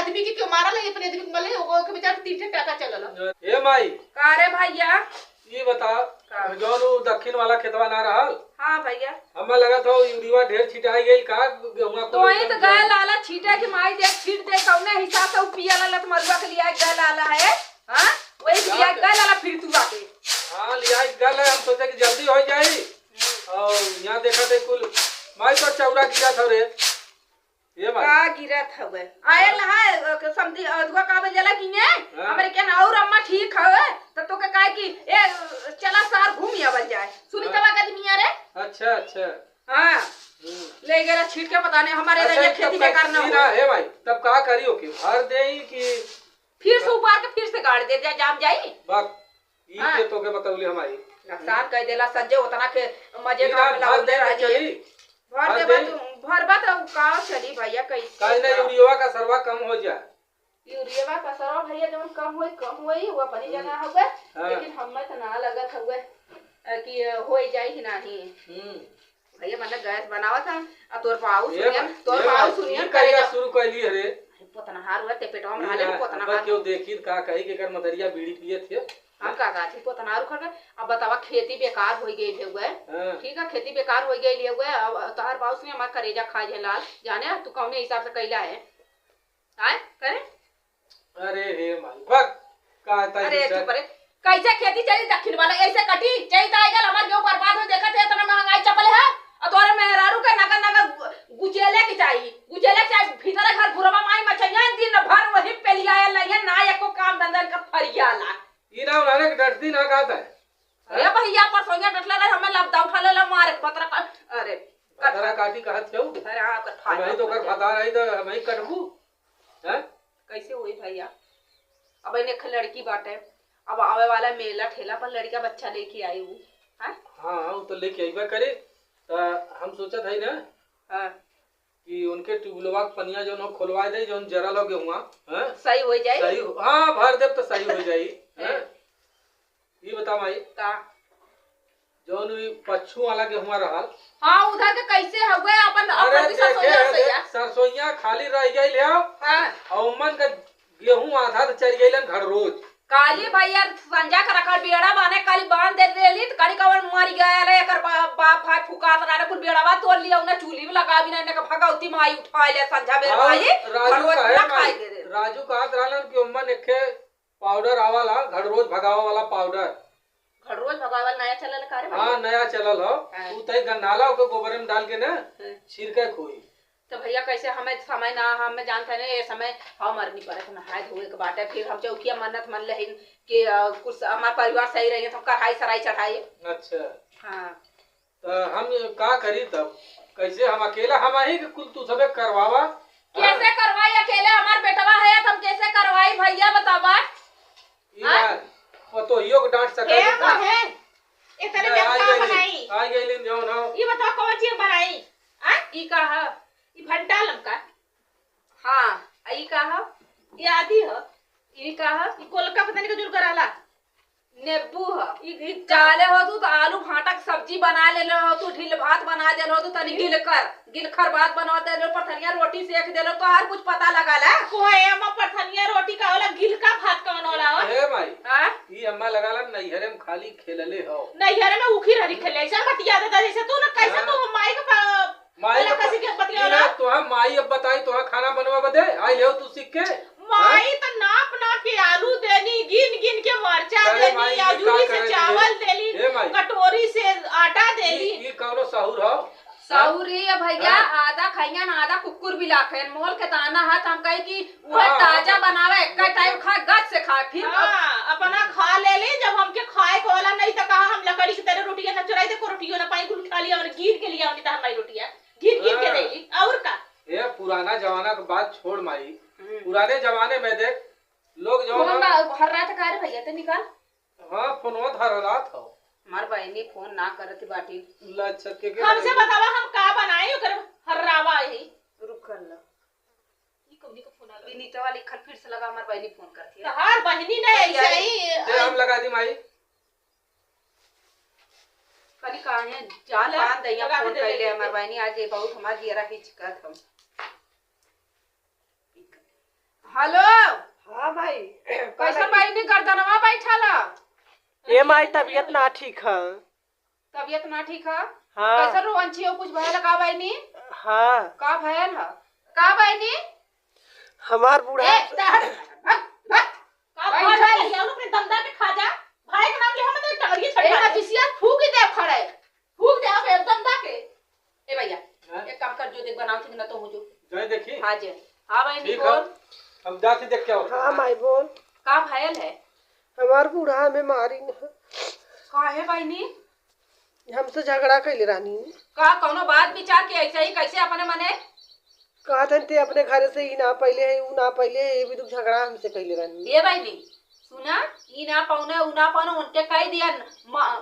आदमी के क्यों मारा ले अपने आदमी को मले ओको के बेचारा 300 टका चलल ए माई का रे भैया ये बता जौन दक्षिण वाला खेतवा ना रहल। हाँ भैया हमें लगा था यूरिया ढेर छिटाई गई का गेहुआ तो वही तो गए लाला छीटे की माई देख छीट दे कौने हिसाब से पिया लाला तो मरुआ के लिया गए लाला है। हां वही लिया गए लाला फिर तू आके हां लिया गल है। हम सोचे कि जल्दी हो जाई और यहां देखा थे कुल माई तो चौरा गिरा था रे ये माई का गिरत हवे आए लहा समझी अधवा का बजला की ने हमरे के और अम्मा ठीक हवे त तो के काहे की ए चला शहर घूम आवल जाए सुनी तवा का आदमी रे। अच्छा अच्छा हां ले गेला छीट के पता नहीं हमारे इधर खेती बेकार ना हो है भाई तब का करियो कि भर देई कि फिर से ऊपर के फिर से गाड़ दे जाम जाई बक ई के तो के बतौली हमारी नुकसान कह देला सज्जे उतना के मजे का भर दे चली भर दे भरबा तो का चली भैया कैसे काहे ना यूरिया का सरवा कम हो जाए। यूरिया का सरवा भैया जब कम होई हुआ बनी जगह होवे लेकिन हमें तो ना लगत होवे कि होई जाई ही नहीं। भैया मतलब गैस बनावा था अब तोर पाऊ सुनियन करेगा शुरू कैली रे पोतना हार हुआ ते पेटवा में हाले पोतना हार क्यों देखी का कही के कर मदरिया बीड़ी पिए थे हम का गाथी पोतना हार खा अब बतावा खेती बेकार हो गई हुए ठीक है खेती बेकार हो गई हुए अब तोहर पाऊ सुनिया मत करेजा खा जे लाल जाने तू कौने हिसाब से कैला है आए करे अरे हे माई भग का ता अरे चुप रे कैसे खेती चली दक्षिण वाला ऐसे कटी चाहिए आएगा हमार गेहूं बर्बाद हो देखा थे इतना महंगाई चपल है और तोरे मेहरारू के नगा नगा गुचेले की चाहिए भीतर घर घुरवा माई मचैया दिन भर वही पे लिया है ना एको काम धंधा का फरियाला ई ना उन्होंने डरती ना कहता है अरे भैया पर सोनिया डटला रे हमें लबदा उठा ले मारे पतरा अरे पतरा काटी कहत छौ अरे हां कर खा मैं तो कर बता रही तो हम ही कटबू हैं कैसे हुई भैया अब इने लड़की बाटे अब आवे वाला मेला ठेला पर लड़का बच्चा लेके आई हूं हैं हां वो तो लेके आइबा करे तो हम सोचत है ना हां कि उनके ट्यूबलवा पनिया जो न खोलवा दे जोन जरा लगे हुआ हैं सही हो जाए सही हां भर दे तो सही हो जाई हैं ये बता माई का जोन पछू वाला के हुआ रहल हां उधर के कैसे हुए अपन सरसोइया खाली रह गई ले हां और मन का गेहूं आधा तो चल गइलन घर रोज काली भैया संजा कर रखल बेड़ा बाने काली बांध दे देली त काली कवन मर गया रे एकर बाप भाई फुकात ना कुल बेड़ावा तोड़ लिया उन्हें चूल्ही में लगा भी ना भगवती माई उठा ले संजा बेर भाई राजू कहत रहलन कि उम्मन एखे पाउडर आवाला घर रोज भगावा वाला पाउडर घर रोज भगावा नया चलल करे हां नया चलल हो उ तई गन्नाला के गोबर में डाल के ना छिड़के खोई तो भैया कैसे हमें समय ना हमें जानते नहीं ये समय हम मरनी पड़े तो नहाए धोए के बाटे फिर हम चौकिया मन्नत मन ले कि कुछ हमारा परिवार सही रहे तो कढ़ाई सराई चढ़ाई। अच्छा हां तो हम का करी तब कैसे हम अकेला हम ही कुल तू सबे करवावा कैसे करवाई अकेले हमार बेटवा है हम कैसे करवाई भैया बतावा तो यो को डांट सके है इतने में का बनाई आ गइलिन जो ना ये बताओ कौन चीज बनाई हां ई का है ई भंटा लमका हां ई का है ये आदि है ई का है ई कोलका पता नहीं कजूर कराला नींबू है ई चाले हो तू तो आलू भाटा की सब्जी बना ले लो तू ढील भात बना दे लो तू तनी गिलखर भात बना दे लो पथनिया रोटी सेक दे लो तो हर कुछ पता लगा ला कोए अम्मा पथनिया रोटी का होला गिलका भात कौन होला हो ए भाई हां ई अम्मा लगाला नैहरे में खाली खेलले हो नैहरे में उखी रही खेले ऐसा बतिया दे जैसे तू ना कैसे तू माई का माई कैसे के बतिया तो हम माई अब बताई तो खाना बनवा बदे आई ले तू सीख के माई तो नाप के आलू देनी गिन के मरचा देनी आजूरी से चावल देली कटोरी से आटा देली ये कौनो सहूर हो सहूरी है भैया आधा खाइया ना आधा कुकुर भी लाखे मोल के दाना है हम कहे कि वो ताजा बनावे एक टाइम खा गज से खा फिर अपना खा ले ले जब हमके खाए को वाला नहीं तो कहा हम लकड़ी की तरह रोटियां न चुराई दे को रोटियों ना पाई कुल खा लिया और गिन के लिया उनकी हमारी रोटियां गिन के देली और का ये पुराना जमाना के बात छोड़ माई पुराने जमाने में देख लोग जो हर रात का रे भैया ते निकाल हां फोनवा धर रात हो हमार बहनी फोन ना करती बाटी अच्छा के हमसे बतावा हम का बनाई ओकर हर्रावा ही रुक कर ला ये कौनी का फोन आ गया नीता वाली खल फिर से लगा हमार बहनी फोन करती है हर बहनी ने ऐसे ही दे हम लगा दी माई कनी काहे जाल बांध दैया फोन कैले हमार बहनी आज ये बहुत हमार दियरा की चिकत हम हेलो हाँ भाई कैसन भाई ने गर्दनवा बैठा ला? ये माई तबीयत ना ठीक है। तबीयत ना ठीक है? हाँ कैसन रोवंची हो? कुछ भयल का बहनी? हाँ का भयल है? का बहनी? हमार बूढ़ा का भाई भाई या अपने दमदा के खा जा। भाई के नाम ले हम तो टंगड़ी छड़ ए दे। पिसिया फूक ही दे खड़े। फूक दे अब एकदम दाके। ए भैया हाँ? एक काम कर, जो देख बनाओ ठीक ना तो मुझे। जाए देखी हां जी हां बहनी ठीक है बोल। हम जाते देख क्या होता हाँ माई बोल। का भयल है? हमार बूढ़ा में मारी न का है बहनी? हमसे झगड़ा कैले रानी। का कोनो बात विचार के ऐसे ही कैसे अपने मने? कहत ते अपने घर से ही ना पहले है ऊ ना पहले है, ये भी दुख झगड़ा हमसे कैले रानी। ये बहनी सुना, ई ना पौने उ ना पौने उनके कह दिया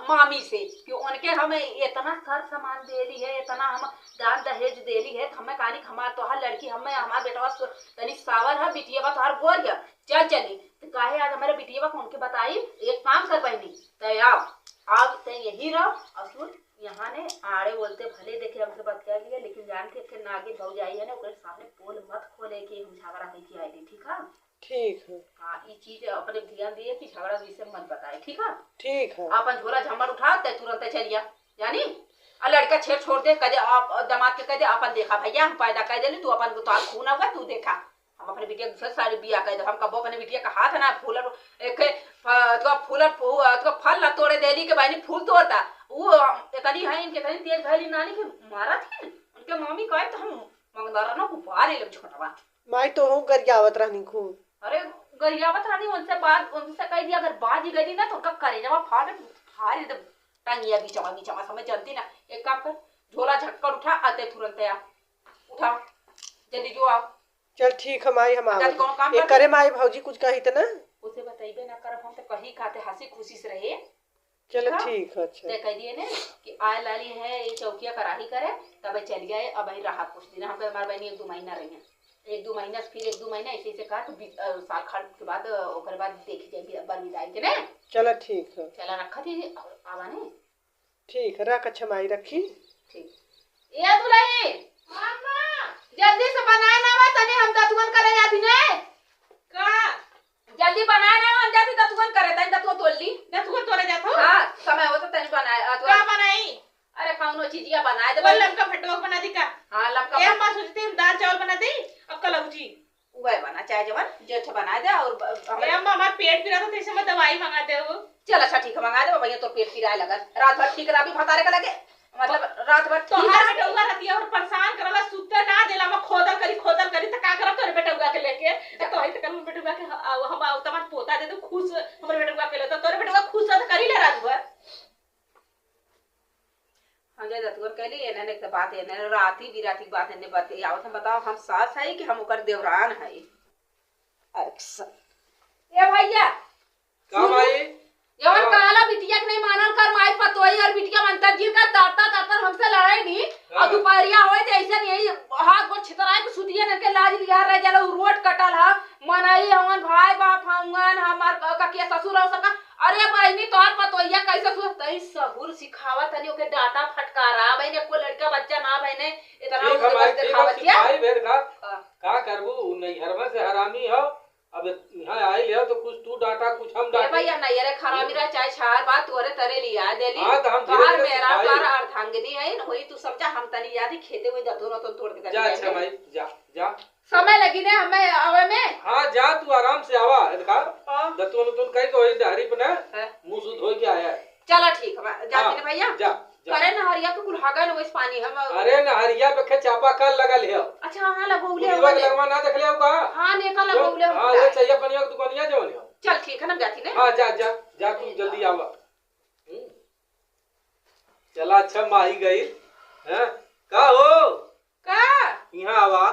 मामी से कि उनके हमें इतना सर सामान देली है, इतना हम दान दहेज देली है, हमें कहानी हमार तोहार लड़की हमें हमार बेटवा तनी सावर है, बिटिया तोहार गोर है, चल चली तो काहे आज हमारे बिटिया को उनके बताई। एक काम कर बहनी तय आप तय यही रहो और सुन यहाँ ने आड़े बोलते भले देखे हमसे बतिया लिए, लेकिन जान के फिर नागे भौ जाई है ना ओकरे सामने पोल मत खोले कि हम झगड़ा कहीं की आई ठीक है। ठीक है हाँ ये चीज अपने ध्यान दिए कि झगड़ा विषय मत बताए ठीक है। ठीक है अपन झोला झमर उठा ते तुरंत चलिया यानी आ लड़का छेड़ छोड़ दे कदे आप दामाद के कदे अपन देखा भैया हम पैदा कर देली, तू अपन तो खून होगा तू देखा। हम अपने बिटिया दूसरे सारी बिया कर दे, हम कबो अपने बिटिया का हाथ ना फूलर एक तो फूलर तो फल ना तोड़े देली के बहनी फूल तोड़ता वो तनी है इनके तनी तेज भैली नानी के मारा थी उनके मम्मी कहे तो हम मंगदारा ना कुपार ले छोटवा माई तो हूँ गरियावत रहनी खूब। अरे गरियावत रानी उनसे बात उनसे कह दिया अगर बाज गई ना तो उनका करेजवा फाड़ फाड़ दे टांगिया बीचवा समझ जानती ना। एक काम कर झोला झटकर उठा आते तुरंत आ उठा जल्दी जो आओ। चल ठीक है माई हम जाके कौन काम ये कर? करे माई भौजी कुछ कही तो ना। उसे बताइबे ना करब हम तो कहीं खाते हंसी खुशी से रहे। चलो हाँ? ठीक है अच्छा ते कह दिए ने कि आए लाली है ये चौकिया कराही करे तब चल गए अब ही रहा कुछ दिन हम हमारे बहनी 1-2 महीना रही हैं 1-2 महीना फिर 1-2 महीना ऐसे ऐसे कहा तो साल खंड के बाद ओकर बाद देखी जाए बर विदाई के ने। चलो ठीक है चला रखा थी आवा ने ठीक है रख अच्छा माई रखी। ठीक ये दुलाई जल्दी से बनाए ना वा तने हम दतवन करे जाती ने का जल्दी बनाए ना हम जाती दतवन करे तने दतवा तोलली दतुआ तोरे जात हो। हां समय हो तो तने बनाए का बनाई? अरे कौनो चीजिया बनाए दे बोल लमका फटवा बना दी का। हां लमका ए हम सोचते हम दाल चावल बना दी अब कलौजी। वह बना चाहे जवन जेठ बना दे और ए हम हमार पेट पीरा तो कैसे मैं दवाई मंगा दे हो। चल अच्छा ठीक है मंगा दे भैया तो पेट पिराए लगा रात भर ठीक रहा भी भतारे का लगे मतलब रात भर तो ठीक हर रहा बेटौगा रतिया और परेशान करला सुते ना देला मैं खोदल करी त का करब तोरे बेटौगा के लेके तो ही त कल बेटौगा के हम तमार पोता दे दो खुश हमरे बेटौगा के ले तो तोरे बेटौगा खुश त करी ले रात भर। हां जे दतवर कहली एने ने बात एने राती बिराती बात एने बात आवत हम बताओ हम सास है कि हम ओकर देवरान है। अच्छा ए भैया काम आई जवन हाँ। काला बिटिया के नहीं मानल कर माई पतोई और बिटिया मंतर जी का ताता हमसे लड़ाई नहीं और हाँ। दोपहरिया होए तो ऐसा नहीं हाथ गोड़ छितराए के सुतिया ने के लाज लिया रह जाला रोड कटल है मनई हमन भाई बाप हमन हमार ककिया ससुर और सबका। अरे बहनी तोर पतोइया कैसे सुतई सबूर सिखावा तनी ओके डांटा फटकारा बहने को लड़का बच्चा ना बहने इतना ठीक है माई ठीक है दिखावतिया। सिपाही भेड़ का हाँ। का करबू नहीं घर में से हरामी हो अब यहाँ आई ले तो कुछ तू डांटा कुछ हम ए डांटे। भैया नहीं अरे खराबी रह चाहे छार बात तोरे तरे लिया देली हाँ, तो हम धीरे बाहर धीरे मेरा सिखाई। द्वारा अर्धांगिनी है न वही तू समझा हम तनी यादी खेते हुए दतो न तो तोड़ के जा अच्छा माई जा जा समय लगी ने हमें आवे में। हाँ जा तू आराम से आवा इधर हाँ। दतुन तुन कहीं तो डहरी पे ना है। मुंह सुध धो के आया है। चलो ठीक है जाती हाँ, ने भैया जा जा करे ना हरिया तो कुल्हागा न वैस पानी हम। अरे नहरिया पे खे चापा कल लगा लियो अच्छा हां लगौले उलीवा के लगवा ना देख लियो का। हां नेका लगौले हाँ ये चाहिए पनिया की दुकानिया जो लियो। चल ठीक है ना जाती ने। हाँ जा जा जा तू जल्दी आवा। चला अच्छा माही गई हैं का हो का यहाँ आवा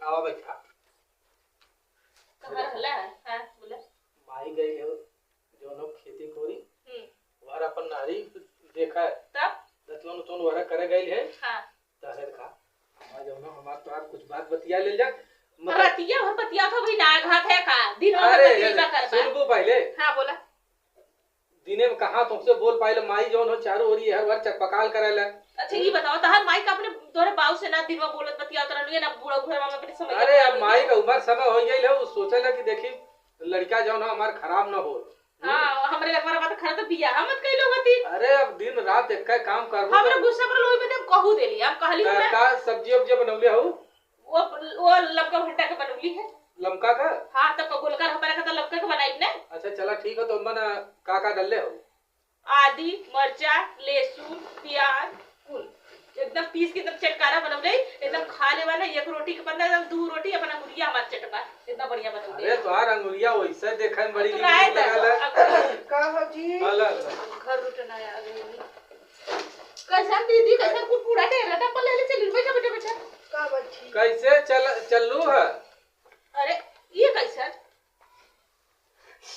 आवा बैठा घर हला हां बोला माही गई हो जो लोग खेती कोरी वार अपन नारी देखा है तब दतवन तुन वार करे गई है हां तहर का आज जो हमार तो आज कुछ बात बतिया ले जा रतिया भर बतिया तो भाई ना घात है का दिन में अरे बतिया करबा। सुनबो पहले हां बोला दिने में कहा तुमसे बोल पाइले माई जोन हो चारों ओरी हर बार चकपकाल करेला। अच्छा ये बताओ तहर माई का अपने तोरे बाऊ से ना दिन में बोलत बतिया उतर ना बूढ़ा घुरा में अपने समझ। अरे अब माई के उम्र समय हो गई है, वो सोचेला कि देखी लड़का जौन है हमार खराब न हो। हां हमरे लगवा बात खरा तो बियाह मत कइलो गती। अरे अब दिन रात एक काम करबो। हमरे गुस्सा पर लोई में कहू देली, अब कहली का, ना का सब्जी उब्जी बनौले हो? वो लमका भंटा के बनौली है। लमका का? हां तो गोलकर हमारे का तो लमका के बनाई ना। अच्छा चला ठीक है, तो मन का डलले हो? आदि मरचा लहसुन प्याज कुल एकदम पीस के एकदम चटकारा बनौले, एकदम खा लेवा ना, एक रोटी के बदला एकदम दो रोटी अपना मुर्गिया हमार चटका इतना बढ़िया बनौले। अरे तोहार अंगुलिया वैसे देखे में बड़ी तो राय नीक लगल है। का भौजी अलग घर रुटना आ गई। कैसा दीदी कैसा कुछ पूरा ढेर रटा पर ले ले चल बैठा बैठा बैठा। का बच्ची कैसे चलू है? अरे ये कैसा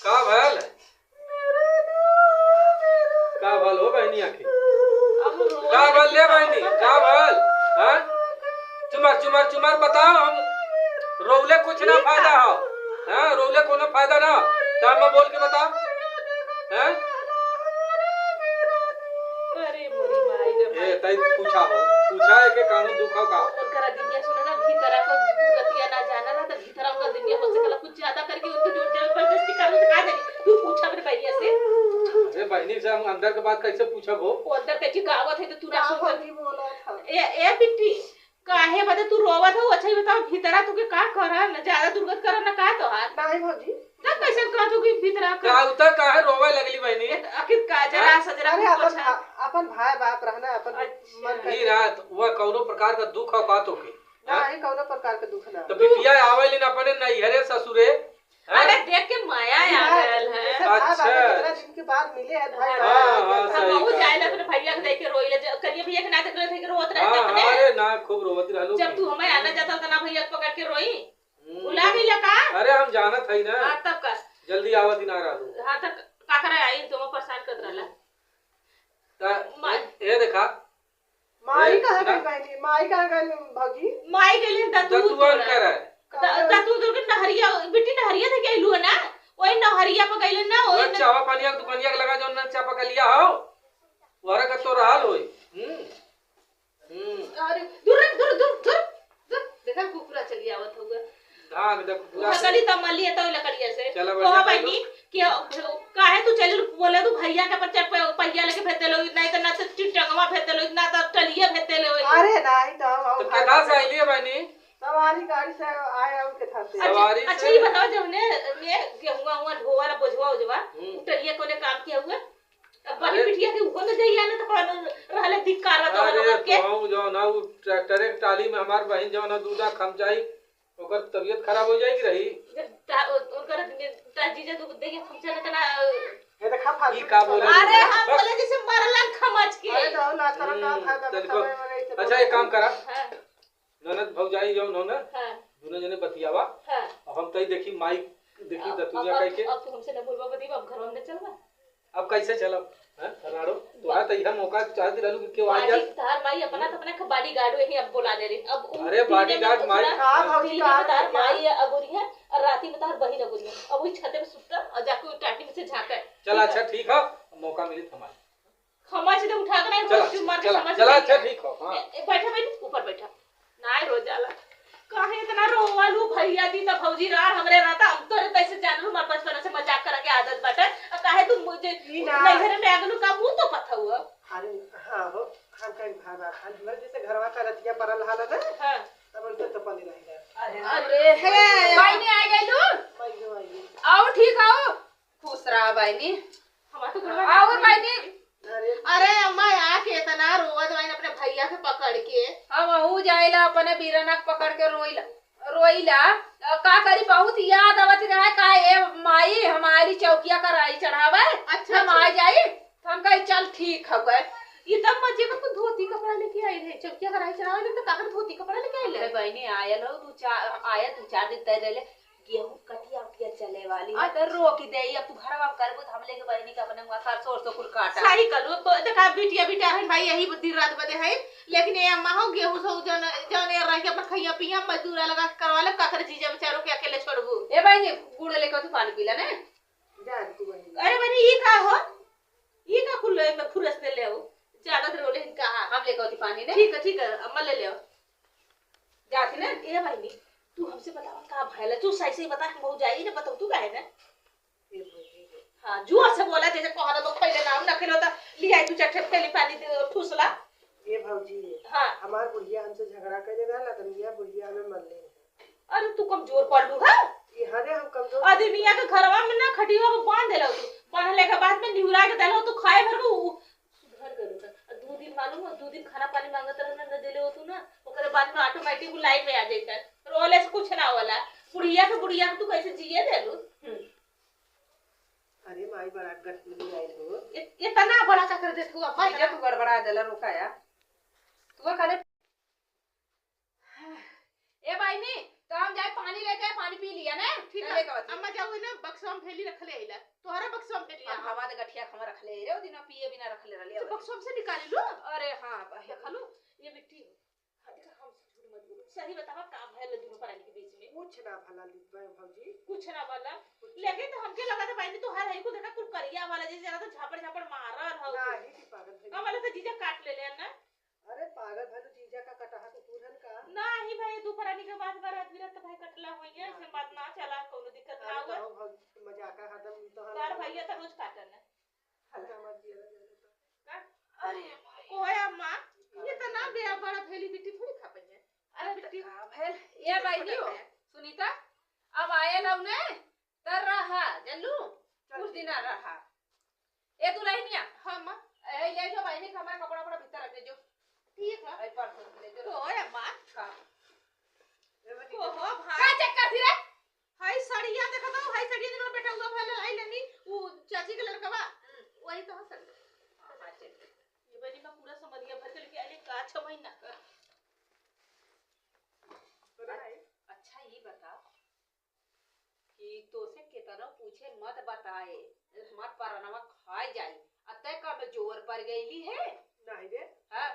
का भल? का भल हो बहनी आखिर? का भल ले बहनी? का भल? हां चुमर चुमर चुमर बताओ, हम रोले कुछ ना फायदा हो। हां रोले कोनो फायदा ना, टाइम में बोल के बताओ। हैं अरे मोरी माई रे ए तई पूछा है कि कानून दुखाओ का? उनका दुनिया सुने ना भीतर को दुर्गतिया ना जाना ना, तो भीतर उनका दुनिया हो सकला कुछ ज्यादा करके उनको जो जबरदस्ती करो तो का देनी तू पूछा अपने भैया से। अरे बहनी से हम अंदर के बात कैसे पूछब हो? वो अंदर के गावत है तो तू ना का सुन। भौजी बोला था ए बिट्टी काहे बदे तू रोवत हो? अच्छा ही बताओ भीतरा तू के का करा ना, ज्यादा दुर्गत करा ना का तो हाथ नहीं भौजी तब कैसे कह तू कि भीतरा का उतर काहे रोवे लगली बहनी? आखिर का जरा सजरा अरे कुछ अपन अच्छा अपन भाई बाप रहना अपन अच्छा। मन ई रात वह कौनो प्रकार का दुख हो का तो के? नहीं कौनो प्रकार के दुख ना तो बिटिया आवेली ना अपने नैहरे ससुरे? अरे देख के माया आ गयल है। जैसे भाई बाप अच्छा। कितना दिन के बाद मिले हैं भाई हाँ, हम सही बहुत कहा। जाए अपने भैया के देख के रोइले करिए भैया के ना देख रहे थे कि रोत रहे हाँ अपने। अरे ना खूब रोवती रहलू। जब तू हमें आना जाता तो ना भैया को पकड़ के रोई हम्म। बुला भी लगा। अरे हम जानत है ना, हां तब का जल्दी आवत ही ना रहलू। हां तक का करे आई तुम परेशान कर रहला। ये देखा माई ए, कहाँ सुना? गई बहनी माई कहाँ गई भौजी माई के लिए तो तू तू अंकर है। तू दूर के नहरिया बिट्टी नहरिया थे गइलू है ना, ओई नहरिया पे गइले ना वो ओई चावा पानी के दुकानिया के लगा जो ना चापा का लिया हो वरा का तो रहल होई। अरे दूर दूर दूर दूर दूर देखा कुकुरा चली आवत होगा धाग देख पूरा लकड़ी तमली है तो लकड़िया से चलो कहा बढ़िया बहनी कि काहे तू चल बोले तू भैया के पर पहिया लेके भेते लो, नहीं तो ना तो टिटंगवा भेते लो, ना तो टलिया भेते लो। अरे नहीं तो तो केदा से आइली है बहनी? सवारी गाड़ी से आए और के था से सवारी अच्छा से? ये बताओ जब ने मैं गेहुआ हुआ ढोवा ला बोझवा उजवा टलिया कोने काम किया हुआ अब बड़ी अरे। बिटिया के ऊपर में जाइए ना तो कौन रहले धिक्कार तो अरे लोग के तो हम जो ना वो ट्रैक्टर के टाली में हमार बहन जो ना दूधा खमचाई ओकर तबीयत खराब हो जाएगी रही। उनकर जीजा तो देखिए फंक्शन है ना ये देखा फालतू ई का बोले? अरे हम बोले जैसे मरलन खमच के। अरे तो ना करो ना फायदा तनिको- समय में नहीं अच्छा एक काम करा, हां ननद भौजाई जो ना हां दोनों जने बतियावा, हां अब हम तई देखी माई देखी दतुजा कह के अब तो हमसे न बोलबा बदी अब घर में चलबा अब कैसे चलब? हैं राड़ो तोरा त इहा मौका चाहती रहलू कि केव आई जा। तार माई अपना तो अपने बॉडी गार्ड वही अब बुला दे रही अब अरे bodyguard माई- हाँ, भौजी का तार माई अगोरी है और राती में तार बहिन अगोरी है, अब वही छते पे सुता और जाके टाटी में से झांका चल अच्छा ठीक है, मौका मिली हमारे। खमा से उठा के नहीं चला रोज मार के चला समझ चला नहीं अच्छा है। ठीक हो। हां बैठा बैठ ऊपर बैठा नाय रो जाला काहे इतना रोवालू भैया दी तो भौजी रार हमरे रहता हम तो तैसे जानलू मार बचपन से मजाक करा के आदत बाटे और काहे तुम मुझे ई ना। नहीं घर में आगलू का मुंह तो पता हुआ। अरे हाँ हो हम कहीं भाई बाप हम जैसे घरवा का रतिया परल हाल ना हां तब उनसे तो पनी रहेगा अरे हे बहनी आ गइलू माई जो आई आओ ठीक आओ खुश रहा बहनी हमार तो आओ बहनी अरे अरे अम्मा आके इतना रोवत वाइन अपने भैया के पकड़ के हम हूँ जाइला अपने बीरना के पकड़ के रोइला का करी बहुत याद आवत रहा का ए माई हमारी चौकिया का राई चढ़ावे अच्छा, हम आ जाई हम कही चल ठीक है गए ये तब मजे का तू धोती कपड़ा लेके आई रे चौकिया कराई चढ़ावे तो काकर धोती कपड़ा लेके आई अरे ले बहनी आयल हो तू चार दिन तय रहले गेहूं कटिया उटिया चले वाली है तो रोकी दे अब तू घर में करबो तो हम लेके बहनी का अपने वहां सरसों और कुल काटा सही कलू देखा बिटिया बिटिया है भाई यही दिन रात बदे है लेकिन ये अम्मा हो गेहूं सो जन जन ये रह के अपना खैया पिया मजदूरा लगा के करवा ले काकर जीजा बेचारो के अकेले छोड़बू। ए बहनी गुड़ लेके तू पानी पीला ने जान तू वही अरे बनी ये का हो ये का खुले में फुरस ले ले ज्यादा देर बोले कहा हम लेके पानी ने ठीक है अम्मा ले ले जाती ना ये भाई तू हमसे बतावा का भइल तू सही से बता हम हो जाई ना बताऊ तू काहे ना ये भौजी हां जोर से बोला जैसे कहना तो पहले नाम न खेलो त लिया तू चट्टे पहले पानी ठूसला ये भौजी हां हमार बुढ़िया हमसे झगड़ा करे रहला त मियां बुढ़िया में मर ले। अरे तू कमजोर पड़लू है ये हरे हम कमजोर आदमिया के घरवा में ना खटिया में बांध देलो तू बांधले के बाद में निहुरा के देलो तू खाए भर को सुधर गलो त 2 दिन मालूम है 2 दिन खाना पानी मांगत रहना न देले हो तू ना ओकरे बाद में ऑटोमेटिक लाइन में आ जाइता रोले से कुछ ना होला बुढ़िया के तू कैसे जिए देलू अरे माई बड़ा गट में आई हो इतना बड़ा का कर दे तू अब भाई तू गड़बड़ा देला रुकाया तू करे ए भाई नी तो हम जाए पानी लेके पानी पी लिया ना ठीक है अम्मा जाओ ना बक्सवा में फैली रख ले आइला तोहरा बक्सवा में फैली हम हवा दे गठिया खम रख ले रे ओ दिन पिए बिना रख ले रले बक्सवा से निकाल लो अरे हां खा लो ये मिट्टी देखा हम झूठ मत बोलो सही बतावा का भइल दोनों प्राणी के बीच में कुछ ना भला लिखवा भौजी कुछ ना वाला लेकिन तो हमके लगा था भाई तो हर है को देखा कुल करिया वाला जैसे जरा तो झापड़ मारल हो नहीं की पागल है वाला तो जीजा काट ले ना अरे पागल भाई जीजा का कटहा तो पूरन का नहीं भाई दोपहरानी के बाद बारात बिरात भाई कटला होइए से बात ना चला कोनो दिक्कत ना हुआ मजाक हदम तो यार भैया तो रोज काटन हल्का मत दिया अरे कोई अम्मा ये तो ना बे बड़ा भेली बिट्टी थोड़ी खा पई है अरे बिट्टी भेल ये भाई दियो सुनीता अब आए लौने तर रहा जल्लू कुछ दिन रहा ए तू रहनिया हां मां ए ले जो भाई ने हमारा कपड़ा पड़ा भीतर रख दे जो ठीक है ए पर ले जो कोई अम्मा हां ओहो भाई का चेक कर रे हाय साड़िया देखा तो हाय साड़िया दिन बैठा हुआ भले आई लेनी वो चाची के लड़का बा वही तो हसन ये बनी का पूरा समरिया भर के लेके आले का 6 महीना का अच्छा ये बता कि तो से केतना पूछे मत बताए हमार परनवा खाए जाई अतः का में जोर पर गईली है नहीं रे हां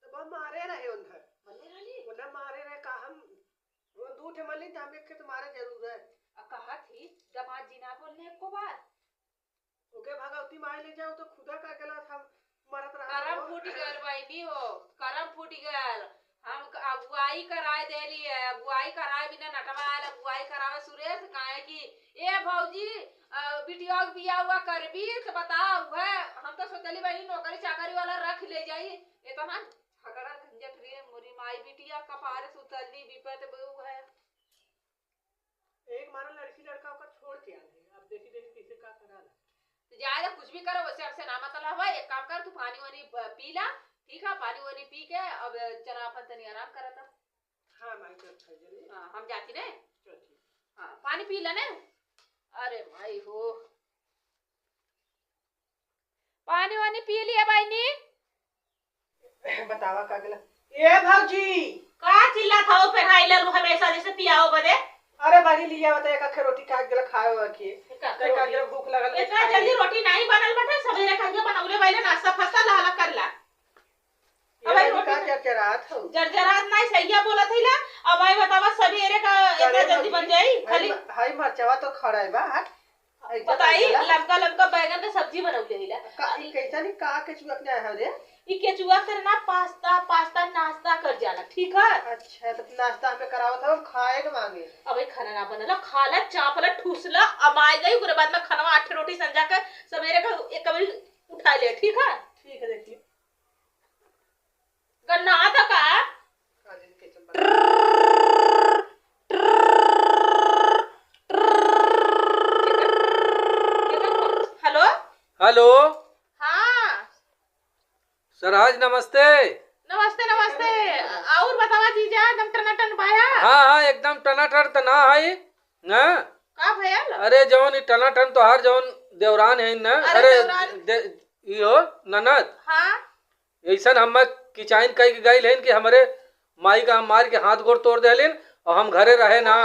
तो हम मारे रहे उधर मले रानी वो ना मारे रहे का हम वो दूठे मल्ली तो हम एक के तुम्हारे जरूर है कहा थी दमाद जी ना बोलने को बात ओके भगवती माई ले जाओ तो खुदा का गला था मरत रहा करम फूटी गल भाई नहीं हो करम फूटी गल हम अगुवाई कराए देली है अगुवाई कराए बिना नटवाल अगुवाई करावे सुरेश काहे की ए भौजी बिटिया के बिया हुआ करबी तो बताओ है हम तो सोचली भाई नौकरी चाकरी वाला रख ले जाई इतना झगड़ा झंझट रे मोरी माई बिटिया कपारे सुतली विपत बहु है एक मारा लड़की लड़का का छोड़ के आ गए अब देखी देखी कैसे का करा तो ज्यादा कुछ भी करो वैसे से ना मतलब है एक काम कर तू पानी वानी पी ला ठीक है पानी वानी पी के अब चला अपन तनी आराम करा था हां माई कर खाई जल्दी हां हम जाती ने चल ठीक हां पानी पी ला ने अरे भाई हो पानी वानी पी लिया भाई नी बतावा का गला ए भौजी का चिल्ला थाओ पे खाइला हमेशा जैसे पियाओ बदे अरे बानी लिया बता एक अखे रोटी खा गला खाए हो के का का गला भूख लगल इतना जल्दी रोटी नहीं बनल बटे सवेरे खा के बनाउले वाले नाश्ता फास्ता लहला करला अब रोटी का चरचरात हो जरजरात नहीं सैया बोला थईला अब आई बतावा सवेरे का इतना जल्दी बन जाई खाली हाय मरचवा तो खड़ा है बा बताई लमका लमका बैगन के सब्जी बनौले हिला का कैसा नहीं का के चुआ के है रे ई केचुआ करना पास्ता नाश्ता कर जाला ठीक है अच्छा तो नाश्ता हमें करावत हो खाए के मांगे अबे खाना ना बनला खाला चापला ठूसला अमाय गई ओकरे बाद में खाना 8 रोटी संजा के सवेरे का एक कबरी उठा ले ठीक है देखिए गन्ना आता का काजल के चंबा हेलो हेलो हाँ सरहाज नमस्ते नमस्ते नमस्ते और बतावा जीजा एकदम टनाटन बाया हाँ हाँ एकदम टनाटन तना है ना का भयल अरे जौन टनाटन तो हर जौन देवरान है ना अरे यो ननद हाँ ऐसा हम किचाइन कई गई लेन कि हमारे माई का हम मार के हाथ गोड़ तोड़ देलिन और हम घरे रहे ना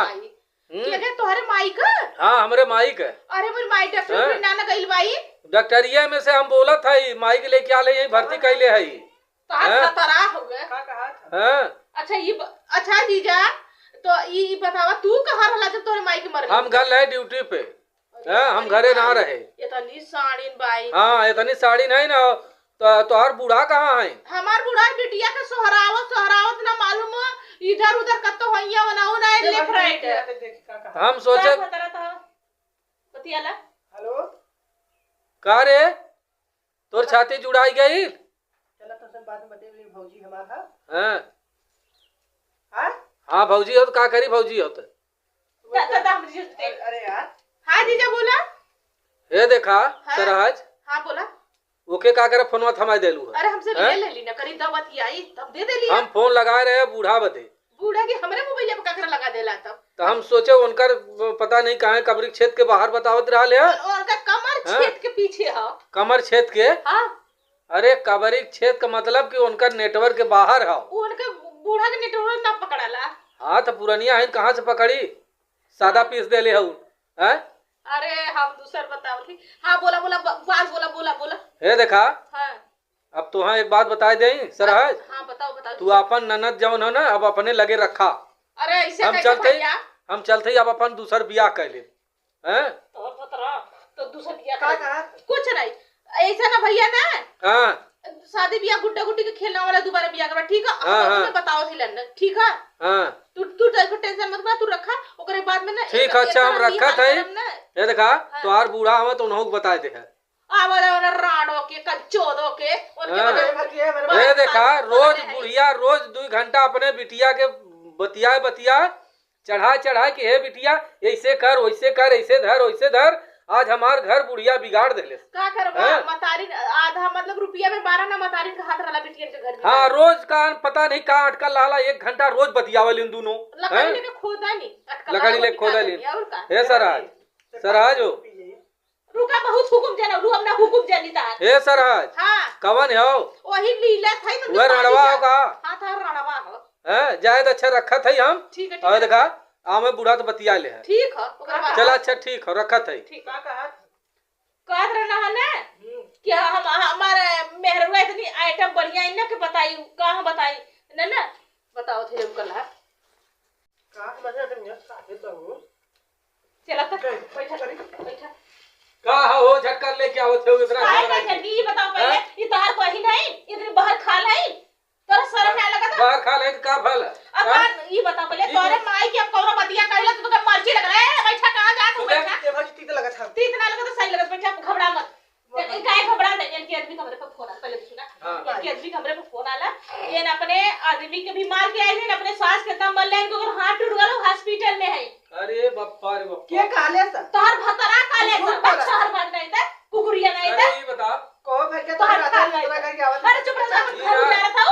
के तोहरे माई का हाँ हमरे माई के अरे मोर माई डॉक्टर पे ना गइल बाई डॉक्टरिया में से हम बोला था माई के लेके आले यही भर्ती कैले है तो हाथ खतरा हो गए का कहा था हाँ अच्छा ये अच्छा जीजा तो ये बतावा तू कहाँ रहला जब तोरे माई के मर हम घर रहे ड्यूटी पे हाँ हम घरे ना रहे इतनी साड़ीन बाई हाँ इतनी साड़ी नहीं ना तोहार बूढ़ा कहाँ है? हमार बुढ़ा बिटिया के सोहरावत ना मालूम हो इधर उधर कत्तो होइया बनाऊ ना लेफ्ट राइट हम सोचे पतियाला हेलो का रे तोर छाती जुड़ाई गई। चला तो सब बात में बते ली भौजी हमारा हाँ हां हाँ भौजी हो तो का करी भौजी हो तो अरे यार हां जीजा बोला ये देखा सरहज हां बोला ओके का करे फोनवा थमा देलू है। अरे हमसे ले ली ना करी दवत आई तब दे देली हम फोन लगाए रहे बूढ़ा बते बूढ़ा के हमरे मोबाइल पे ककरा लगा देला तब तो हम सोचे उनकर पता नहीं कहाँ कब्रिक छेद के बाहर बतावत रहा ले और का कमर छेद के पीछे है कमर छेद के। हां अरे कब्रिक छेद का मतलब कि उनका नेटवर्क के बाहर है उनके बूढ़ा के नेटवर्क ना पकड़ाला। हाँ तो पुरानिया है कहाँ से पकड़ी सादा पीस देले हूँ हैं। अरे हम दूसर बताओ थी हां बोला बोला बात बोला हे देखा हां अब तो हाँ एक बात बता दें सरहज। हां बताओ तू अपन ननद जवन हो ना अब अपने लगे रखा। अरे ऐसे हम कैसे चलते भैया हम चलते अब अपन दूसर बियाह कर ले हैं। और पतरा तो दूसर बिया का कहा कुछ नहीं ऐसा ना भैया ना हाँ शादी बिया गुड्डा गुड्डी के खेलने वाला दोबारा बिया करवा ठीक है हाँ, अब हाँ। तुम्हें बताओ थी लन्ना ठीक है हाँ तू टेंशन मत तू रखा ओकरे बाद में ना ठीक है अच्छा हम रखा थे। ये देखा तोहार बूढ़ा हमें तो उन्होंने बताए थे आवारा राडो के कच्चोदो के उनके हाँ। बदले ये देखा रोज बुढ़िया रोज 2 घंटा अपने बिटिया के बतिया चढ़ा के हे बिटिया ऐसे कर वैसे कर ऐसे धर वैसे धर। आज हमार घर बुढ़िया बिगाड़ देले का करबा मतारी आधा मतलब रुपया में 12 ना मतारी का हाथ रला बिटिया के घर में। हाँ रोज का पता नहीं कहाँ अटकल लाला 1 घंटा रोज बतियावल इन दोनों लकड़ी लेके खोदा नहीं लकड़ी लेके खोदा ली। हे सरहज हो रुका बहुत हुकुम जाना रू हमना हुकुम जानी ता हे सरहज हां कवन हो वही लीला था तो वह रणवा हो का हां था रणवा हो हैं जायद अच्छा रखा था हम। ठीक है और देखा आमे बूढ़ा तो बतिया ले है ठीक है ओकरा बाद चला अच्छा ठीक हो रखा था ठीक का कहत रहना है ना कि हम हमारे मेहरवा इतनी आइटम बढ़िया है ना कि बताई कहां बताई ना बताओ थे हम कल का मजा तुम यार साथे तो हूं चला तक बैठा का हो झटकर लेके आओ थे इतना काय जल्दी ये बताओ पहले ये तार कोई नहीं इतनी बाहर खा लाई तोरा शर्म नहीं लगा था बाहर खा ले का भल अब ये बताओ पहले तोरे माई के अब कौनो बतिया कहला तो तुका मर्जी लग रहा है बैठा कहां जा तू बैठा ये भाजी ठीक लगा था तीत ना लगा तो सही लगा बैठा घबरा मत काय घबरा नहीं इनके आदमी कमरे पर फोन आला पहले सुना इनके आदमी कमरे पर फोन आला ये न अपने आदमी के बीमार के आए थे अपने सास के तम मल लेन को अगर हाथ टूट गलो हॉस्पिटल में है। अरे बाप्पा रे बाप्पा के काले सा तोहर भतरा काले शहर बात नहीं था कुकुरिया नहीं था ये बता को भाई के तो रात में पूरा करके आवत अरे चुप रह घर जा रहा था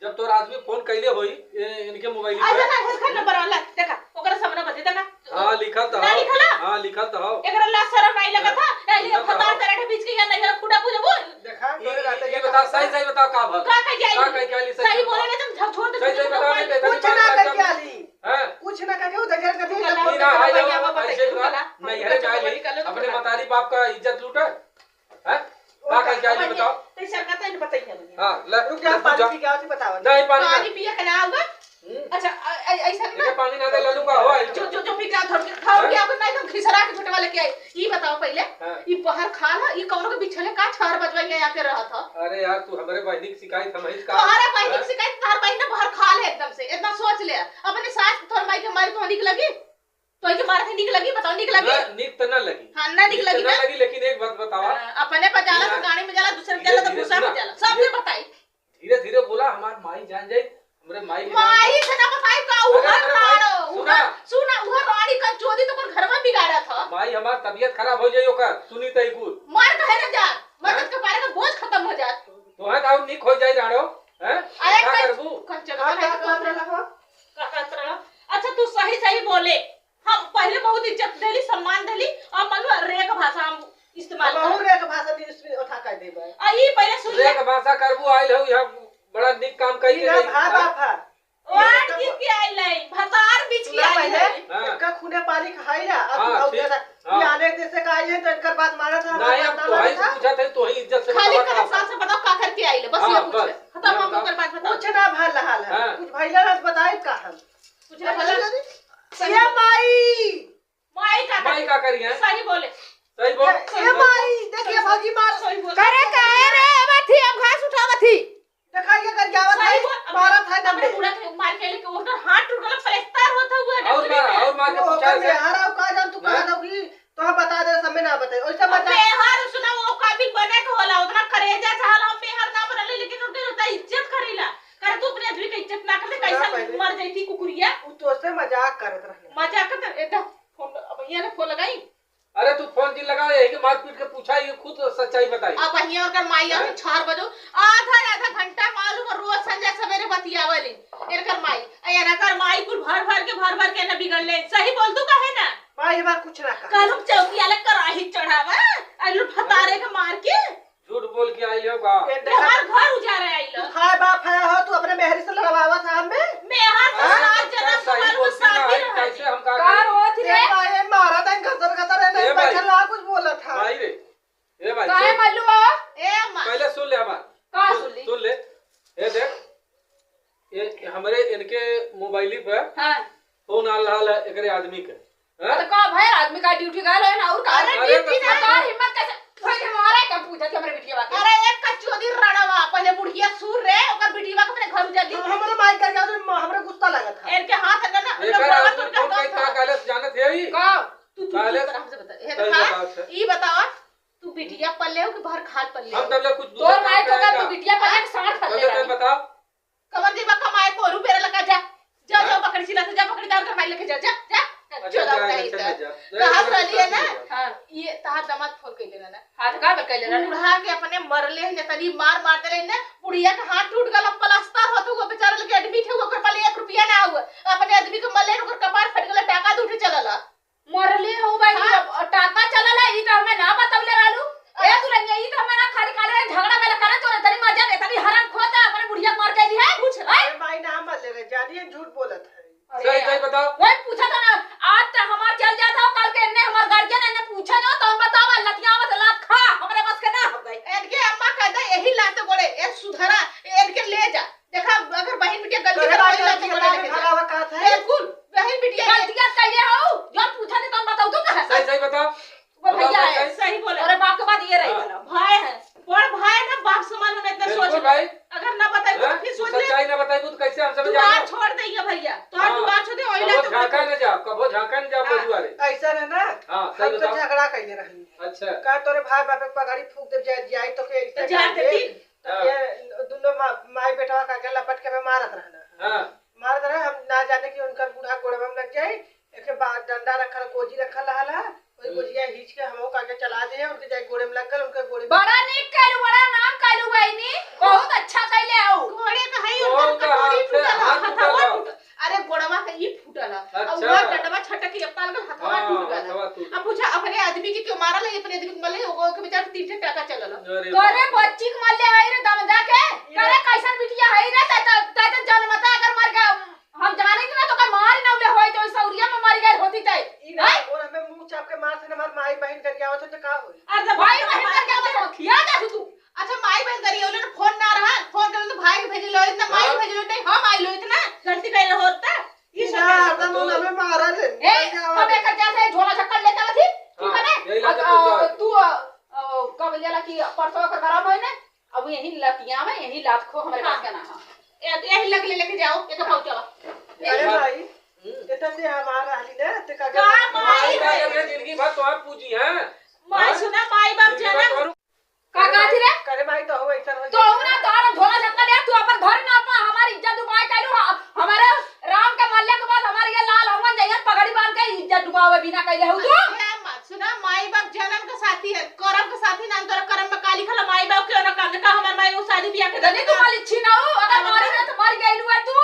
जब तोर आदमी फोन कैले होई इनके मोबाइल आ पे जा ना इसका नंबर वाला देखा ओकरा सामने बता देना हां लिखल तो ना लिखला? हां लिखल तो हो एकरा ला शर्म नहीं लगा था ये भतार तेरे के बीच के या नहीं खुदा पूजा बोल देखा तोरे रात ये बता सही बता का भल का कह जाए का कह आली सही बोले ना तुम छोड़ दे सही बता नहीं बेटा कुछ ना करके आली हैं कुछ ना करके उधर कर दी नहीं ना आ जाओ ऐसे नहीं है जाए अपने मतारी बाप का इज्जत लूटा हैं का कह आली बताओ ते सरकार तो नहीं बताई है हां ले रुक जा पानी पी के आओ बताओ नहीं पानी पानी पिए के ना होगा अच्छा ऐसा ना ये पानी ना दे लल्लू का हो जो पी के थोड़ के खाओ के अब नहीं तो खिसरा के छोटे वाले के आई ये बताओ पहले ये बाहर खा ला ये कौनो के बिछले का 4 बजवाई आके रहा था। अरे यार तू हमारे बहनी की शिकायत हम ही का तुम्हारा बहनी की शिकायत तार बहन ने बाहर खा ले एकदम से इतना सोच ले अपने सास तोर माई के मारी तो निक लगी तो के मारे थे निक लगी बताओ निक लगी निक तो ना लगी हां ना निक लगी ना लगी लेकिन एक बात बतावा अपने पर जाला तो गाड़ी में जाला दूसरे में जाला तो भूसा में जाला सबने बताई धीरे धीरे बोला हमार माई जान जाए हमरे माई से ना बताई का उहर राड़ो सुना उहर राड़ी का चोदी तो पर घर में बिगाड़ा था माई हमार तबीयत खराब हो जाई ओकर सुनी तई कुल मार कहे ना जा मदद के बारे का बोझ खत्म हो जात तो है दाऊ निक हो जाई राड़ो हैं क्या करबू अच्छा तू सही बोले हम पहले बहुत इज्जत देली सम्मान देली और मनु रे का भाषा हम इस्तेमाल बहुत रे का भाषा भी इसमें उठा कर देबे आ ई पहले सुन रे का भाषा करबू आइल हो यहां बड़ा निक काम कई के वाट की आई लाई भतार बीच की आई लाई का खूने पानी खाई ना अब ये आने से का आई है तो इनकर बात मारा था नहीं अब तो ही पूछा थे तो ही इज्जत से खाली कर साथ से बताओ का करके आई ले बस ये पूछ खत्म हम ओकर बात बताओ कुछ ना भल हाल है कुछ भइला ना बताई का हम कुछ ना भला ये माई का करी है सही बोले सही बोल ये माई देखिए भौजी मार सही बोल करे कहे रे मथी अब घास उठावत थी दिखाइए कर जावत सही है बोल- मारा था अपने नंबर बूढ़ा के मार के लेके ओकर हाथ टूट गया प्लास्टर होता हुआ और मार के वो पूछा कर से हारा का जान तू कहा कि तो हम बता दे समय ना बताए ओइसा मत मेहर सुना वो काबिल बने के होला उतना करेजा चाहला हम मेहर ना बनले लेकिन उनके होता इज्जत करेला कर तू अपने आदमी के इज्जत ना करले कैसा पहले। मर जाती कुकुरिया उ तो से मजाक करत रहले मजाक कर एदा फोन अब ये ने फोन लगाई अरे तू फोन जी लगा यही के मार पीट के पूछा ये खुद सच्चाई बताई अब हिया और कर माई आके 4 बजे आधा घंटा मालूम है, रोज संजय सवेरे बतियावली एकर माई या कर माई कुल भर के ना बिगड़ले सही बोल तू कहे ना भाई बार कुछ ना कर कालू चौकी आले कराही चढ़ावा आलू फतारे के मार के झूठ बोल के आई हो का हमार घर उजारे आइलो हाय बाप है हो तू अपने मेहरी से लड़वावा था हमें मेहर तो साथ जना सही सुमन बोलती ना साथी है कैसे रहे हम का कार होत रे ये मारा था गदर है ए नहीं भाई। बचला कुछ बोला था भाई रे ए भाई काहे सुन, मल्लू ए मां पहले सुन ले हमार का सुन ली सुन ले ये देख ये हमारे इनके मोबाइल पे हां फोन आ रहा है एकरे आदमी के हैं? तो का भाई आदमी का ड्यूटी गए है ना और का अरे अरे ड्यूटी तो ना का हिम्मत कैसे भाई हमारे का पूछा कि हमरे बिटिया बाकी अरे एक कचोदी रड़वा पहले बुढ़िया सूर रे ओकर बिटिया के अपने घर जल्दी हमरा मार कर गया तो हमरा गुस्सा लगा था इनके हाथ है ना एकर आदमी फोन कई तरह काले से जानत है ही का तू काले हमसे बता हे सही देखा बात है। ई बताओ तू बिटिया पल्ले हो कि बाहर खाल पल्ले हम तबले कुछ तोर दूसरा माई काम तो का करेगा तू बिटिया पर एक साथ खा तबले ले तब बताओ कमर दी बका माए को रुपए लगा जा जा जा पकड़ सिला जा पकड़ दार कर माई लेके जा जा जा अच्छा चोदा जा नहीं चल तो जा कहा रहली है ना हां ये तहार दामाद फोन कइले ना हाथ का बल कैले ना बूढ़ा के अपने मरले है तनी मार मारते रहे ना बुढ़िया के हाथ टूट गल प्लास्टर होतो वो बेचारा लगे एडमिट है ओकर पाले 1 रुपया ना हुआ अपने आदमी के मरले ओकर कपार फट गल टाका दूठे चलला मरले हो भाई टाका चलला ई तो हमें ना बतवले रहलू ए तू लगे ई तो हमें ना खाली काले झगड़ा वाला करे तो तनी मजा दे तनी हराम खोता अपने बुढ़िया मार के ली है कुछ अरे माई ना मत ले जानिए झूठ बोलत है सही सही बताओ वही पूछा था ना आज तो हमार चल जाता हो कल के इन्ने हमार गार्जियन ने पूछा ना तो हम बतावा लतिया मत लात खा हमरे बस के ना हो गई इनके अम्मा कहता यही लात बोले ए सुधरा इनके ले जा देखा अगर बहन बिटिया गलती करे कर बात वही लात की बोले लेके जा भगावा का था बिल्कुल बहन बिटिया गलतियां कइले हो जो पूछा थे तुम बताओ तो कहां सही सही बताओ वो भैया है सही बोले अरे बाप के बाद ये रही हाँ। वाला भाई है बड़ भाई ना बाप समान में इतना बिल्कुल सोच भाई। अगर ना बताई तो हैं? फिर तू सोच ले सच्चाई ना बताई तो कैसे हम समझ दुकान जाएंगे छोड़ देगा भैया तो हाँ। दुकान छोड़ दे ओइला कबो तो झांका न जा कबो झांका न जा हाँ। बजुआरे ऐसा है ना हां सही हम तो बताओ झगड़ा कैले रही अच्छा का तोरे भाई बाप के पगाड़ी फूक दे जाई तो के तो जा देती हाँ। ये दोनों माई बेटा का के लपट के में मारत रहना हां मारत रहे हम ना जाने कि उनकर बूढ़ा गोड़वा में लग जाए एके बाद डंडा रखल कोजी रखल रहला ओई कोजिया हिच के हमो काके चला दे उनके जाए गोड़े में लग गल उनके गोड़े में बड़ा नीक कैलू बड़ा नाम कैलू बहनी बहुत अच्छा कैले हो घोड़े का है घोड़ उनका का कटोरी हाथ से टूटल हाथ हथवा टूटल। टूटल अरे गोड़वा का ई फूटल और अच्छा। वो डंडवा छटक के अपना लगा हथवा हाँ, टूट हथवा गया टूट अब पूछा अपने आदमी के क्यों मारल है अपने आदमी के मले ओको के बेचारा 3 टाका चलल अरे करे बच्ची के मल्ले है रे दमदा के करे कैसन बिटिया है रे त जन्मता अगर मर गया हम जाने कि ना तो का मार न उले होय तो सौरिया में मर गए होती तै ई ना और हमें मुंह चाप के मार से हमार माई बहन कर आवत तो का होई अरे भाई बहन का क्या बता खिया जा तू अच्छा माई बहन करी ओले फोन ना रहा फोन कर तो भाई के भेज लो इतना माई भेज लो नहीं हम आई लो इतना गलती कर होता ई ई ना सब एकदम हमें मारा रे ए सब एक जैसे झोला छक्कर लेके आती ठीक है यही लाके ना पूछ जाओ। तू कब लेला कि परसों का गरम होय ना अब यही लतिया में यही लात खो हमरे पास के ना हां यही लग लेके जाओ ये तो पाऊ चला अरे भाई इतना से हमार रहली ना ते का का माई माई का है ये जिंदगी भर तो आप पूजी हैं माई सुना माई बाप जिंदगी भर जाना तोहर- का कहती रे करे भाई तो हो ऐसा हो तो ना तार झोला छक्का ले तू अपन घर ना अपना हमारी इज्जत डुबाए कैलू हमारे राम के मल्ले के बाद हमारे ये लाल हवन जइया पगड़ी बांध के इज्जत डुबावे बिना कैले हो तू ए मत सुना माई बाप जन्म का साथी है करम का साथी ना तोरा करम में काली खला माई बाप क्यों ना का हमार माई वो शादी ब्याह के नहीं तू माली छी ना हो अगर मारी ना तो मर गइलू है तू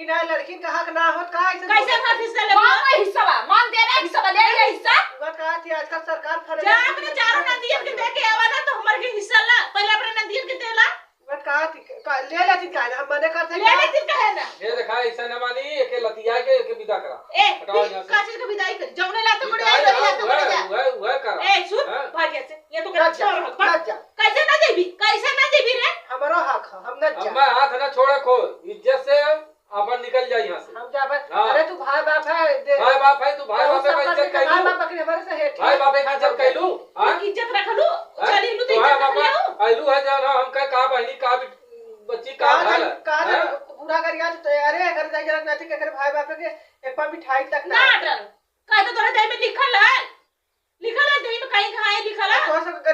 ई ना लड़की का हक ना होत का ऐसे कैसे हाथ हिस्सा ले मांग में हिस्सा बा मांग दे रे हिस्सा बा ले ले हिस्सा बात का थी आजकल सरकार फरे जा अपने चारों नदियन के दे के आवा ना तो हमार के हिस्सा ला पहले अपने नदियन के देला बात का थी ले लेती का हम मने करते ले ले दिन कहे ना ये देखा ऐसा न मानी एके लतिया के एके विदा करा ए हटाओ यहाँ से। काचे के विदाई कर जौने ला तो कर विदाई जा हाँ, तो कर जा वह करा ए सुन हाँ। भाग्य से ये तो लज जा कर लज जा कैसे ना देबी कैसे ना देबी रे हमारो हक है हम न अब जा मैं हाथ न छोड़े खो इज्जत से अपन निकल जाए यहाँ से हम जा हाँ। अरे तू भाई बाप है दे भाई बाप है तू भाई बाप का इज्जत भाई कैलू बाप के हमारे से हेठ भाई बाप की इज्जत कैलू हां इज्जत रखलू चली लू तो भाई इज्जत रख बाप लियो आइलू है जान हम का बहनी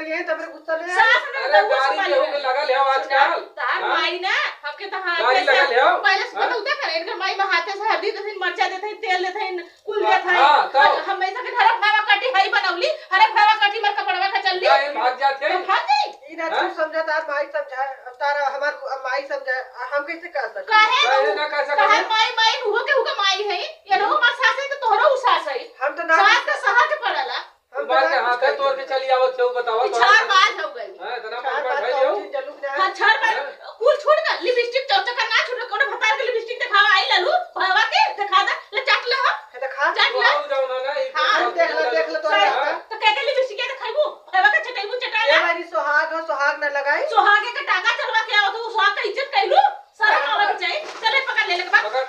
लिए तब गुस्सा ले सास ने अरे तो गाड़ी के होके लगल है आजकल। तार हाँ? माई ना हमके तो हाथ गाड़ी लगल है पहले से पता उठा करे इनके माई में हाथे से हल्दी देथे मरचा देथे तेल देथे कुल देथे हाँ, तो? हमेशा के हरे भावा कटी हई बनौली हरे भावा कटी मर कपड़वा का चलली क्या भाग जाते हैं? भाग गई इना तू समझा तार माई समझा अब तारा हमार माई समझा हम कैसे कर सकते काहे काहे ना कह सकत काहे है? माई माई हुओ के हुका माई है ये नो मार सास है तो तोहरो सास है हम तो ना सास का सहा के पड़ला बात के हाथ है तोड़ के चली आवत है बताओ तो। चार बात हो गई हां इतना चार मन बात भाई तो हो। चीज जल्लू ना हां चार बात कुल छोड़ ना लिपस्टिक चौचका ना छोड़ कोनो भतार के लिपस्टिक दिखावा आई ललू भावा के दिखा दे ले चाट ले हो है तो खा चाट तो ले आओ जाओ ना एक हाँ, देख ले तो हाँ? तो के लिपस्टिक के दिखाइबू भावा के चटाइबू चटा ये ले वाली सुहाग हो सुहाग ना लगाई सोहागे का टाका चलवा के आओ तो सुहाग का इज्जत कइलू शर्म आवे के चाहिए चले पकड़ ले ले पकड़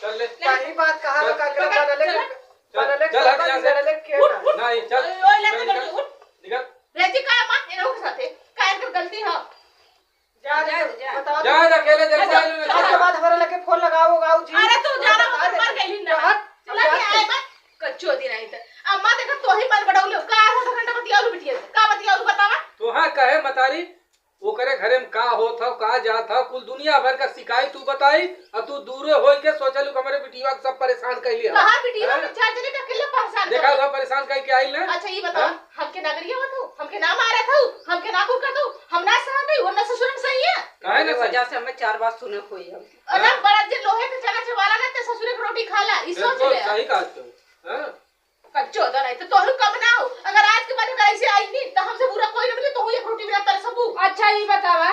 चल ले सही बात कहा चल, का के बनले बनले चल हट यहाँ से। बनले के नहीं चल ओए ले चल, ले उठ निकल रेजी का मां ये लोग साथे काहे कर गलती हो जा जा। बता जा अकेले देख जा, ले जा, उसके बाद हमारे लगे फोन लगाओ गाओ जी अरे तू जाना मत मर गइली ना हट चला के आए बा कच्चो दिन आई त अम्मा देख तो ही मन बड़ौले का आधा घंटा बतियाऊ बिटिया का बतियाऊ बतावा तुहा कहे मतारी ओकरे घरे में का होत हो का जात हो कुल दुनिया भर का शिकायत तू बताई और तू दूरे होई के सोचलू कि हमरे बिटिया के सब परेशान कैली है कहां बिटिया हाँ? में चार जने अकेले परेशान देखा कर हुआ परेशान कह के आइल ना अच्छा ये बताओ हाँ? हमके नगरिया मत हो हमके ना मारा था हमके ना कुल कर दो हम ना सह नहीं वरना ससुर में सही है काहे ना वजह से हमें 4 बार सुने हुई हम अरे बड़ा जे लोहे के चना चवाला ना ते ससुर के रोटी खाला ई सोच बिल्कुल ले सही कहा तू हां कच्चो तो नहीं तो तोहू कम ना हो अगर आज के बाद अगर ऐसे आई नहीं तो हमसे बुरा कोई ना मिले तो एक रोटी बिना तर सबू अच्छा ये बतावा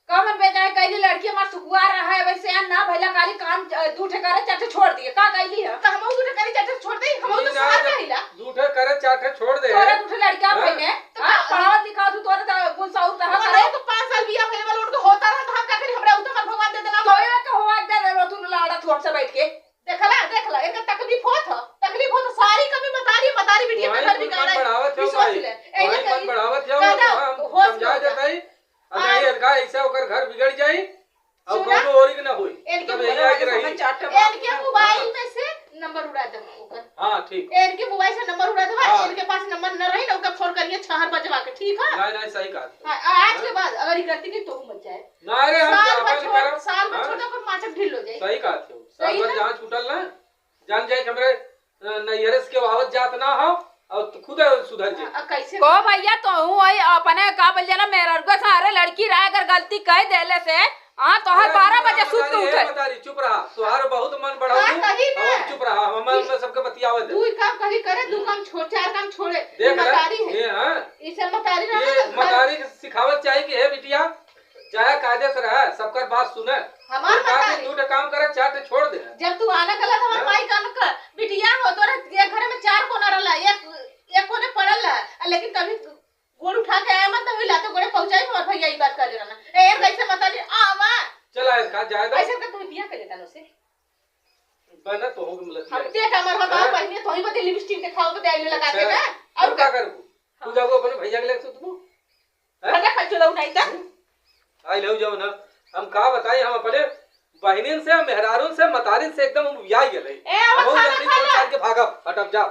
कब हम बेचारे कैली लड़की हमार सुकुआ रहा है वैसे यार ना भैला काली काम दूठे करे चटे छोड़ दिए का कैली है तो हम दूठे करी चटे छोड़ दे हम तो साथ रहिला दूठे करे चाटे छोड़ दे तोरे दूठे लड़का हाँ? भइने हां पढ़ावत लिखावत तू तोरे त कुल सौर तह करे अरे तो 5 साल बियाह होले वाला उनको होता रहा तो हम का करी हमरा उतना भगवान दे देना तोय के होवा दे रे तू लाड़ा थोड़ से बैठ के देखला इनका तकलीफ हो तो सारी कमी बता रही बिटिया वही पे घर भी मन गाना बढ़ावत हो सोच भाई ले वही मन बढ़ावत हो दादा, हम होश में समझा हो जा। देता ही अगर ये का ऐसा ओकर घर बिगड़ जाई और सुना? कोनो और की ना होई इनके तब यही आके रही इनके मोबाइल में से नंबर उड़ा दे ओकर हां ठीक इनके मोबाइल से नंबर उड़ा दे हाँ। इनके पास नंबर न रही ना ओका फोन करिए 6 बजवा के ठीक है नहीं सही कहा आज के बाद अगर ये करती नहीं तो मत जाए ना रे हम साल अपन में करब साल में हाँ? छोटा पर माचक ढील हो जाए सही कहा थे साल सही भर ना? जहाँ छूटल ना जान जाए कि हमरे नैहरस के आवत जात ना हो और खुद सुधर जे कैसे को भैया तो हूं ओए अपने का बोलिया ना मेरा रुआ सारे लड़की रहा अगर गलती कह देले से हां तो हर 12 बजे सूत के उठे बतारी चुप रहा तुहार बहुत मन बढ़ाऊ हाँ, कही ना। अब चुप रहा हम में सबके बतियावत दू काम कहीं करे दू काम छोड़ 4 काम छोड़े देख मतारी ले है ये हां इसे मतारी ना ये मदारी के सिखावत चाहिए कि हे बिटिया चाहे कायदे से रहे सबका बात सुने हमार और का मतारी दूटे काम करे चाटे छोड़ दे जब तू आना कला तो हमार हाँ? माई कान का बिटिया हो तोरा ये घर में 4 कोना रहला एक कोने पड़ल है लेकिन कभी गोड़ उठा के आया मत तो लाते गोड़े पहुंचाई और भैया ई बात कर लेना ए कैसे मतारी आवा चला का जाए दो ऐसे तो बिया कर लेता से बना तो हो मिलत हम ते कमर में बात पहले तो ही बदे लिपस्टिक दिखाओ तो आईने लगा के ना और क्या करू तू जाओ अपने भैया के लेके सुतबू अरे खचो उठाई था आई लो जाओ ना हम का बताई हम अपने बहनिन से मेहरारून से मतारिन से एकदम उबिया गेले ए अब हम खाना जल्दी खा छोड़ ला। छाड़ के भागब हटब जा